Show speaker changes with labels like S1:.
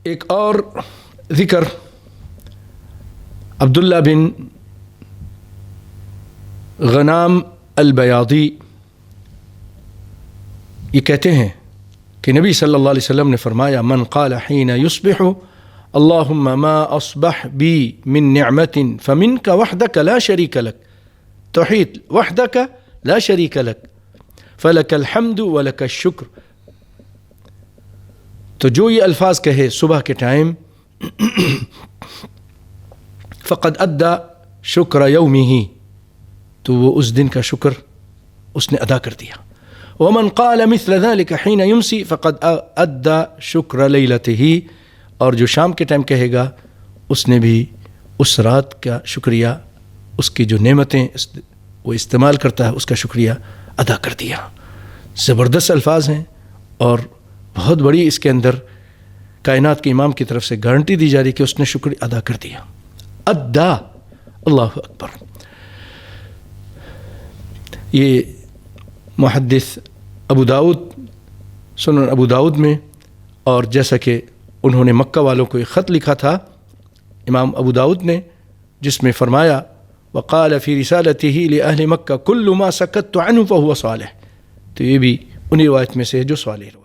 S1: ایک اور ذکر عبداللہ بن غنام البیاضی یہ کہتے ہیں کہ نبی صلی اللہ علیہ وسلم نے فرمایا من قال حین یصبح اللہم ما اصبح بی من نعمت فمنک وحدک لا شریک لک، توحید وحدک لا شریک لک فلک الحمد ولک الشکر. تو جو یہ الفاظ کہے صبح کے ٹائم فقد ادا شکر یومہ، تو وہ اس دن کا شکر اس نے ادا کر دیا. ومن قال مثل ذلك حين يمسي فقد ادا شکر لیلتہ، اور جو شام کے ٹائم کہے گا اس نے بھی اس رات کا شکریہ، اس کی جو نعمتیں وہ استعمال کرتا ہے اس کا شکریہ ادا کر دیا. زبردست الفاظ ہیں اور بہت بڑی اس کے اندر کائنات کے امام کی طرف سے گارنٹی دی جا رہی کہ اس نے شکر ادا کر دیا. ادا، اللہ اکبر. یہ محدث ابو داؤد، سنن ابو داؤد میں، اور جیسا کہ انہوں نے مکہ والوں کو ایک خط لکھا تھا امام ابو داؤد نے، جس میں فرمایا وقال فی رسالتہ لأہل مکہ کل ما سکت عنہ فہو صالح. تو یہ بھی انہی روایت میں سے ہے جو صالح روایت.